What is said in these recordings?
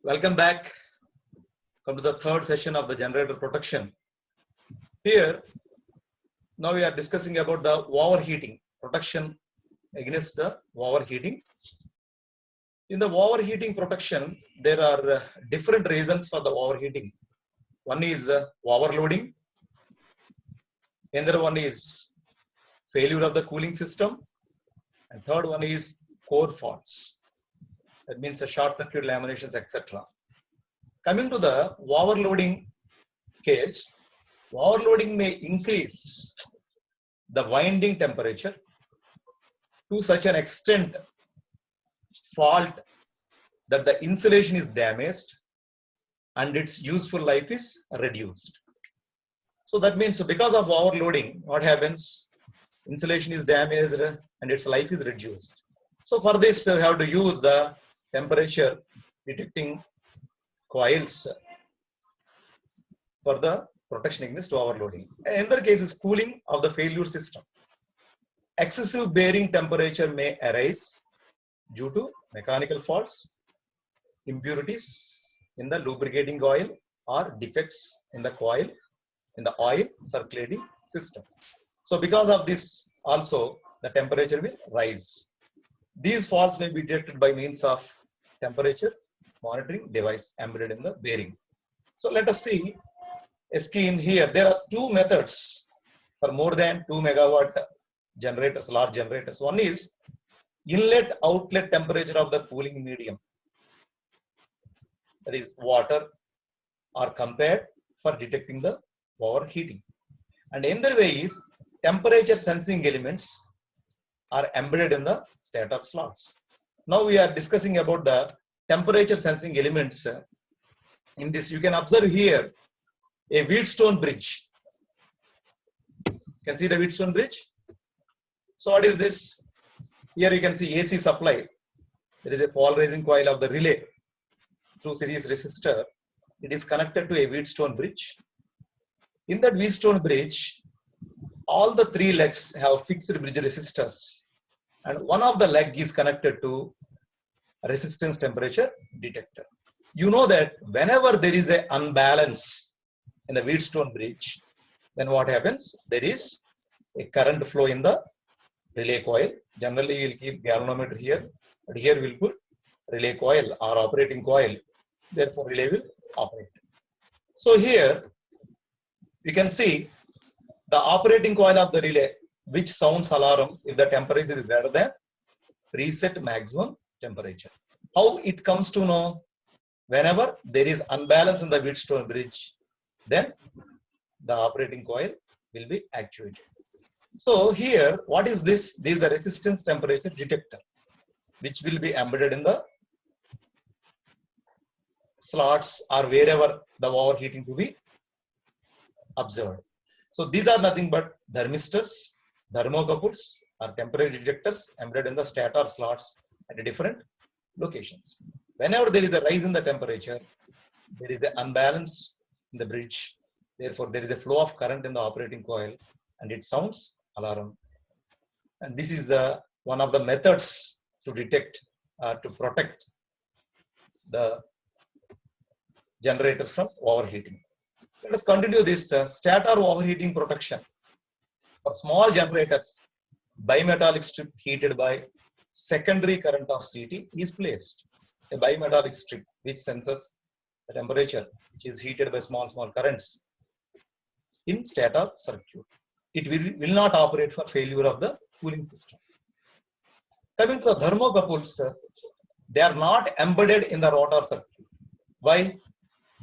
Welcome back. Come to the third session of the generator protection. Here, now we are discussing about the overheating, protection against the overheating. In the overheating protection, there are different reasons for the overheating. One is overloading. Another one is failure of the cooling system. And third one is core faults. That means the short circuit laminations, etc. Coming to the overloading case, overloading may increase the winding temperature to such an extent fault that the insulation is damaged and its useful life is reduced. So that means because of overloading, what happens? Insulation is damaged and its life is reduced. So for this, we have to use the temperature detecting coils for the protection against overloading. Another case is cooling of the failure system. Excessive bearing temperature may arise due to mechanical faults, impurities in the lubricating oil, or defects in the coil in the oil circulating system. So because of this also the temperature will rise. These faults may be detected by means of temperature monitoring device embedded in the bearing. So let us see a scheme here. There are two methods for more than 2 megawatt generators, large generators. One is inlet outlet temperature of the cooling medium, that is water, are compared for detecting the overheating. And another way is temperature sensing elements are embedded in the stator slots. Now we are discussing about the temperature sensing elements. In this, you can observe here a Wheatstone bridge. You can see the Wheatstone bridge. So what is this? Here you can see AC supply. There is a polarizing coil of the relay through series resistor. It is connected to a Wheatstone bridge. In that Wheatstone bridge, all the three legs have fixed bridge resistors, and one of the leg is connected to resistance temperature detector. You know that whenever there is an unbalance in the Wheatstone bridge, then what happens? There is a current flow in the relay coil. Generally, we will keep galvanometer here, but here we will put relay coil or operating coil. Therefore, relay will operate. So here we can see the operating coil of the relay, which sounds alarm if the temperature is greater than preset maximum temperature. How it comes to know? Whenever there is unbalance in the Wheatstone bridge, then the operating coil will be actuated. So here, what is this? This is the resistance temperature detector, which will be embedded in the slots or wherever the overheating to be observed. So these are nothing but thermistors, thermocouples, or temperature detectors embedded in the stator slots at different locations. Whenever there is a rise in the temperature, there is an unbalance in the bridge. Therefore, there is a flow of current in the operating coil, and it sounds alarm. And this is the one of the methods to detect, to protect the generators from overheating. Let us continue this stator overheating protection. For small generators, bimetallic strip heated by secondary current of CT is placed. A bimetallic strip which senses the temperature which is heated by small currents in stator circuit. It will not operate for failure of the cooling system. Coming to the thermocouples, they are not embedded in the rotor circuit. Why?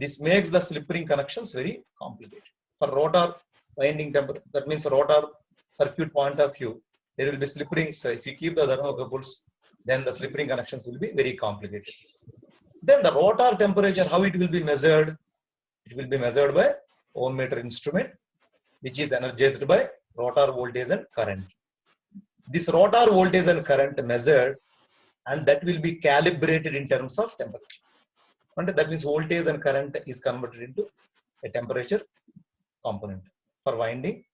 This makes the slip ring connections very complicated. For rotor winding temperature, that means rotor circuit point of view, there will be slip rings. If you keep the thermocouples, then the slip ring connections will be very complicated. Then the rotor temperature, how it will be measured? It will be measured by ohm meter instrument, which is energized by rotor voltage and current. This rotor voltage and current measured, and that will be calibrated in terms of temperature. And that means voltage and current is converted into a temperature component for winding.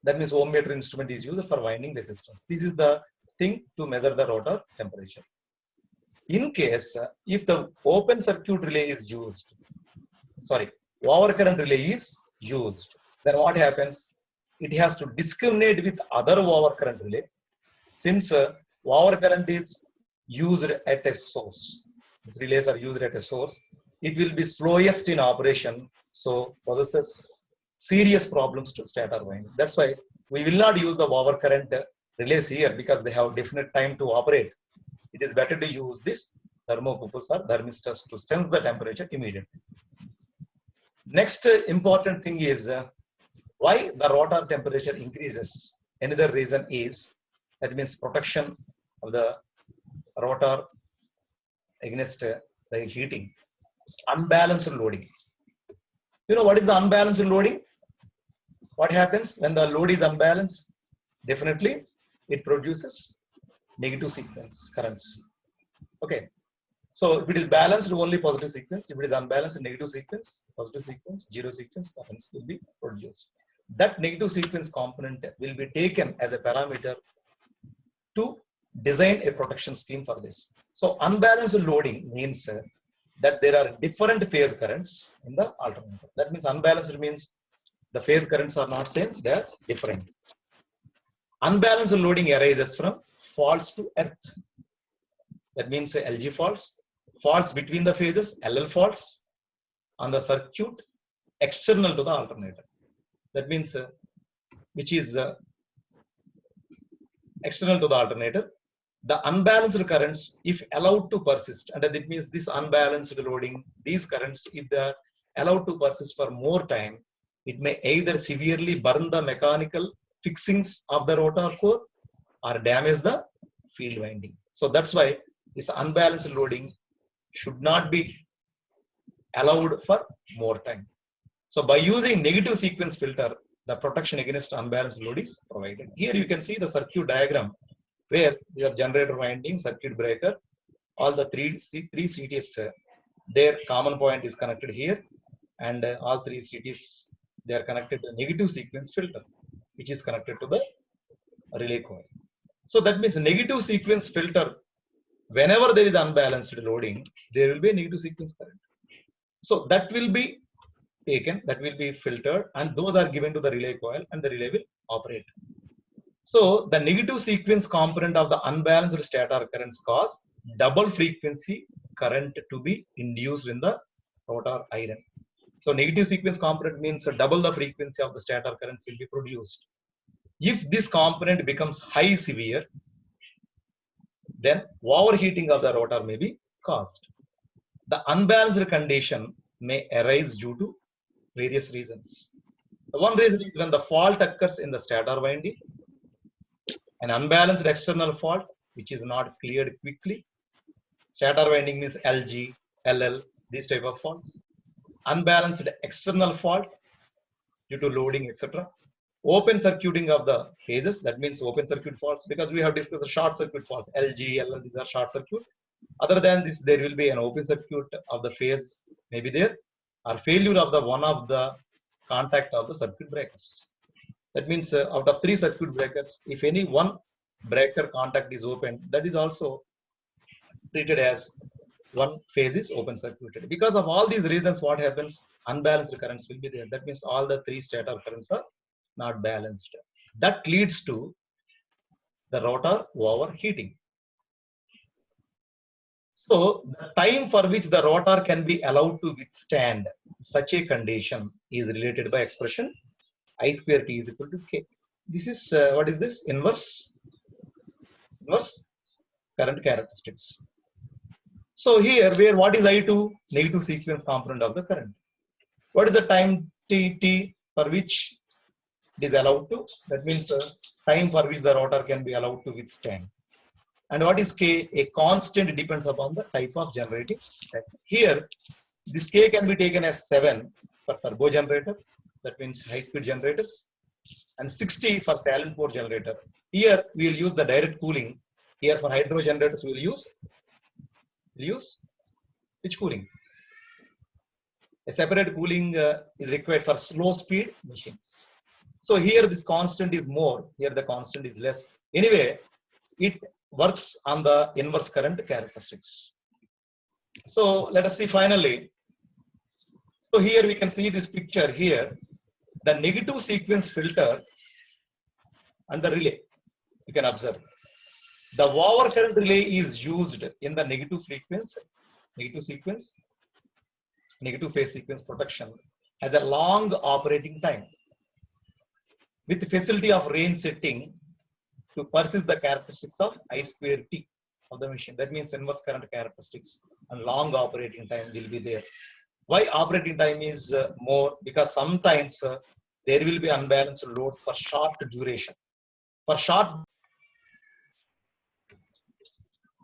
That means ohm meter instrument is used for winding resistance. This is the thing to measure the rotor temperature. In case if the open circuit relay is used, overcurrent relay is used, then what happens? It has to discriminate with other overcurrent relay. Since overcurrent is used at a source, these relays are used at a source, it will be slowest in operation, so possesses serious problems to stator winding. That's why we will not use the overcurrent relays here, because they have definite time to operate. It is better to use this thermocouples or thermistors to sense the temperature immediately. Next important thing is why the rotor temperature increases. Another reason is, that means protection of the rotor against the heating. Unbalanced loading. You know what is the unbalanced loading? What happens when the load is unbalanced? Definitely it produces negative sequence currents. Okay. So if it is balanced, only positive sequence. If it is unbalanced, negative sequence, positive sequence, zero sequence currents will be produced. That negative sequence component will be taken as a parameter to design a protection scheme for this. So unbalanced loading means that there are different phase currents in the alternator. That means unbalanced means the phase currents are not same, they are different. Unbalanced loading arises from faults to earth. That means LG faults, faults between the phases, LL faults on the circuit external to the alternator. That means which is external to the alternator. The unbalanced currents, if allowed to persist, and that means this unbalanced loading, these currents, if they are allowed to persist for more time, it may either severely burn the mechanical fixings of the rotor core or damage the field winding. So that's why this unbalanced loading should not be allowed for more time. So by using negative sequence filter, the protection against unbalanced load is provided. Here you can see the circuit diagram where you have generator winding, circuit breaker, all the three CTs, their common point is connected here, and all three CTs, they are connected to negative sequence filter, which is connected to the relay coil. So that means negative sequence filter, whenever there is unbalanced loading, there will be a negative sequence current. So that will be taken, that will be filtered, and those are given to the relay coil, and the relay will operate. So the negative sequence component of the unbalanced stator currents cause double frequency current to be induced in the rotor iron. So negative sequence component means double the frequency of the stator currents will be produced. If this component becomes high severe, then overheating of the rotor may be caused. The unbalanced condition may arise due to various reasons. The one reason is when the fault occurs in the stator winding, an unbalanced external fault which is not cleared quickly. Stator winding means LG, LL, these type of faults. Unbalanced external fault due to loading, etc. Open circuiting of the phases, that means open circuit faults, because we have discussed the short circuit faults, LG, LL, these are short circuit. Other than this, there will be an open circuit of the phase may be there, or failure of the one of the contact of the circuit breakers. That means out of 3 circuit breakers, if any one breaker contact is open, that is also treated as one phase is open circuited. Because of all these reasons, what happens? Unbalanced currents will be there. That means all the 3 stator currents are not balanced. That leads to the rotor overheating. So the time for which the rotor can be allowed to withstand such a condition is related by expression I square T is equal to K. This is what is this? Inverse current characteristics. So here, where what is I2? Negative sequence component of the current. What is the time T for which it is allowed to? That means time for which the rotor can be allowed to withstand. And what is K? A constant depends upon the type of generating cycle. Here, this K can be taken as 7 for turbo generator, that means high-speed generators, and 60 for silent pore generator. Here, we will use the direct cooling. Here, for hydro generators, we will use which cooling? A separate cooling is required for slow-speed machines. So here, this constant is more. Here, the constant is less. Anyway, it works on the inverse current characteristics. So let us see finally. So here we can see this picture here, the negative sequence filter and the relay. You can observe. The overcurrent relay is used in the negative sequence, negative phase sequence protection has a long operating time with the facility of range setting to persist the characteristics of I square T of the machine. That means inverse current characteristics and long operating time will be there. Why operating time is more? Because sometimes there will be unbalanced loads for short duration. For short,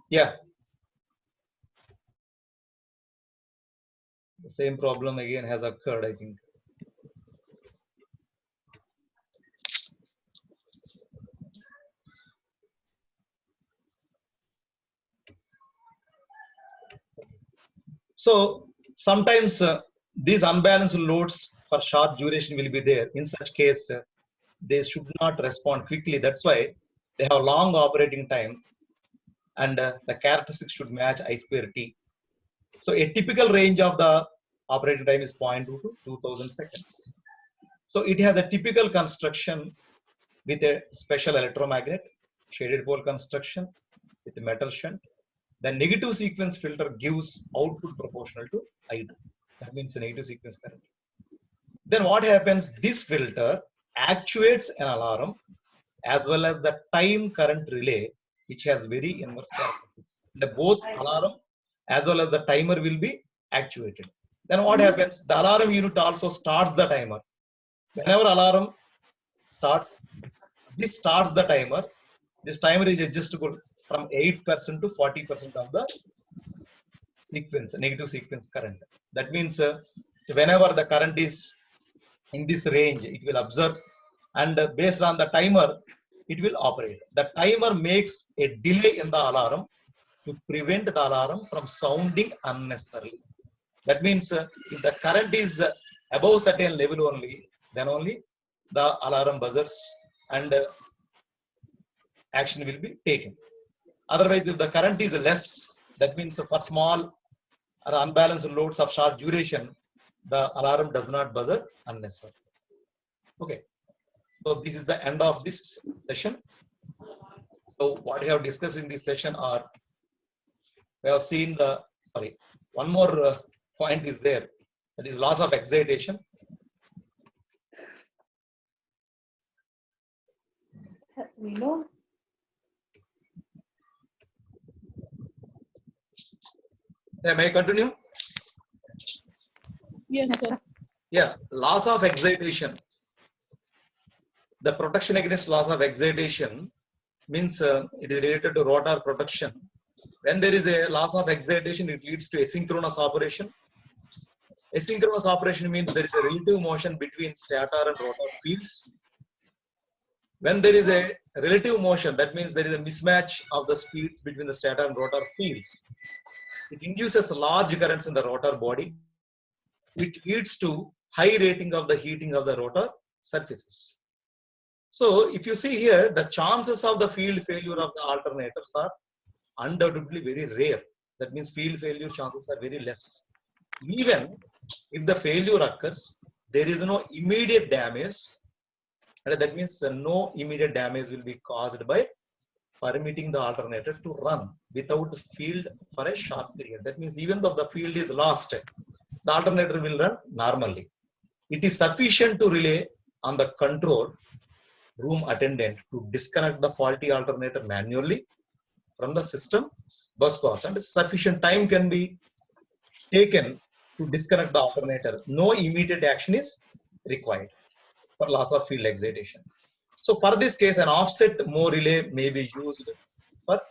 yeah. The same problem again has occurred, I think. So sometimes these unbalanced loads for short duration will be there. In such case, they should not respond quickly. That's why they have long operating time, and the characteristics should match I square T. So a typical range of the operating time is 0.2 to 2000 seconds. So it has a typical construction with a special electromagnet, shaded pole construction with a metal shunt. The negative sequence filter gives output proportional to I2. That means a negative sequence current. Then what happens? This filter actuates an alarm as well as the time current relay, which has very inverse characteristics. The both alarm as well as the timer will be actuated. Then what happens? The alarm unit also starts the timer. Whenever alarm starts, this starts the timer. This timer is adjustable from 8% to 40% of the sequence, negative sequence current. That means whenever the current is in this range, it will observe, and based on the timer, it will operate. The timer makes a delay in the alarm to prevent the alarm from sounding unnecessarily. That means if the current is above certain level only, then only the alarm buzzers and action will be taken. Otherwise, if the current is less, that means for small or unbalanced loads of short duration, the alarm does not buzzer unnecessarily. Okay. So this is the end of this session. So what we have discussed in this session are, we have seen the, sorry, one more point is there, that is loss of excitation. We know. Yeah, may I continue? Yes, sir. Yeah, loss of excitation. The protection against loss of excitation means it is related to rotor protection. When there is a loss of excitation, it leads to asynchronous operation. Asynchronous operation means there is a relative motion between stator and rotor fields. When there is a relative motion, that means there is a mismatch of the speeds between the stator and rotor fields. It induces large currents in the rotor body, which leads to high rating of the heating of the rotor surfaces. So if you see here, the chances of the field failure of the alternators are undoubtedly very rare. That means field failure chances are very less. Even if the failure occurs, there is no immediate damage. And that means no immediate damage will be caused by permitting the alternator to run without field for a short period. That means even though the field is lost, the alternator will run normally. It is sufficient to rely on the control room attendant to disconnect the faulty alternator manually from the system bus bars, and sufficient time can be taken to disconnect the alternator. No immediate action is required for loss of field excitation. So for this case, an offset Moore relay may be used for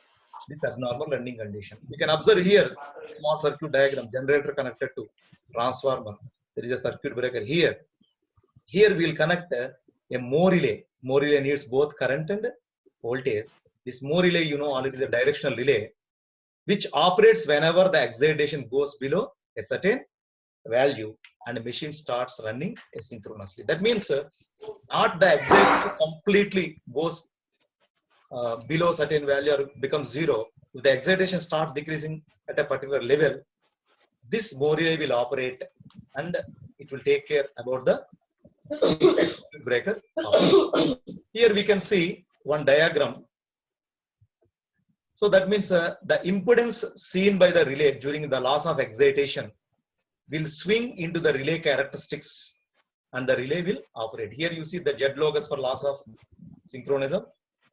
this abnormal running condition. You can observe here small circuit diagram, generator connected to transformer. There is a circuit breaker here. Here we will connect a Moore relay. Moore relay needs both current and voltage. This Moore relay, you know, already is a directional relay, which operates whenever the excitation goes below a certain value and the machine starts running asynchronously. That means not the excitation completely goes below certain value or becomes zero. If the excitation starts decreasing at a particular level, this more relay will operate and it will take care about the breaker. Here we can see one diagram. So that means the impedance seen by the relay during the loss of excitation will swing into the relay characteristics and the relay will operate. Here you see the Z locus for loss of synchronism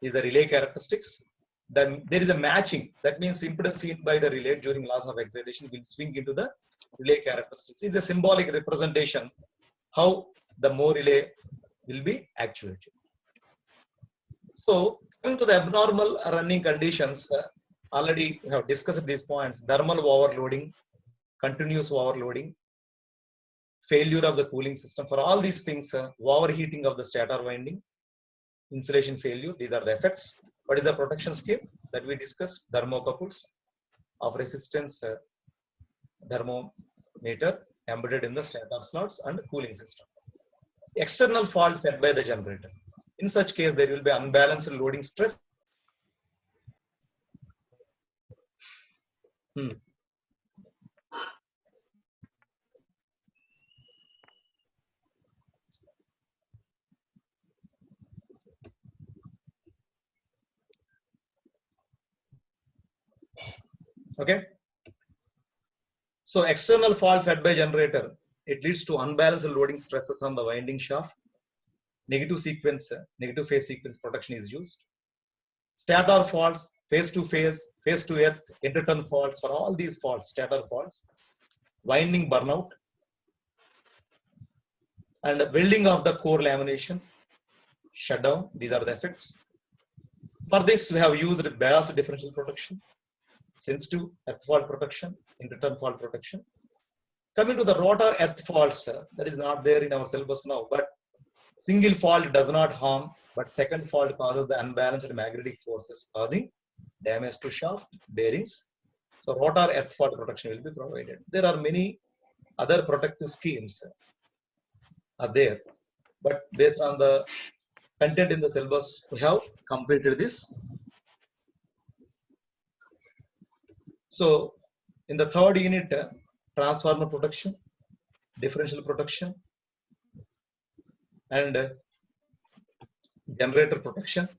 is the relay characteristics. Then there is a matching. That means impedance seen by the relay during loss of excitation will swing into the relay characteristics. It's a symbolic representation how the more relay will be actuated. So coming to the abnormal running conditions, already we have discussed these points: thermal overloading, continuous overloading, failure of the cooling system. For all these things, overheating of the stator winding, insulation failure, these are the effects. What is the protection scheme that we discussed? Thermocouples of resistance thermometer embedded in the stator slots and cooling system. External fault fed by the generator. In such case, there will be unbalanced loading stress. Okay. So external fault fed by generator, it leads to unbalanced loading stresses on the winding shaft. Negative phase sequence protection is used. Stator faults, phase to earth, interturn faults. For all these faults, stator faults, winding burnout, and welding of the core lamination, shutdown. These are the effects. For this, we have used bias differential protection, sensitive earth fault protection, interturn fault protection. Coming to the rotor earth faults, that is not there in our syllabus now, but single fault does not harm, but second fault causes the unbalanced magnetic forces, causing damage to shaft bearings. So rotor earth fault protection will be provided. There are many other protective schemes are there, but based on the content in the syllabus, we have completed this. So in the third unit, transformer protection, differential protection, and generator protection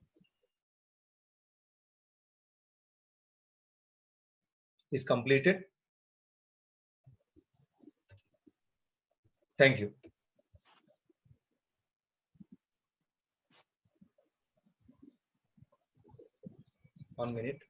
is completed. Thank you. One minute.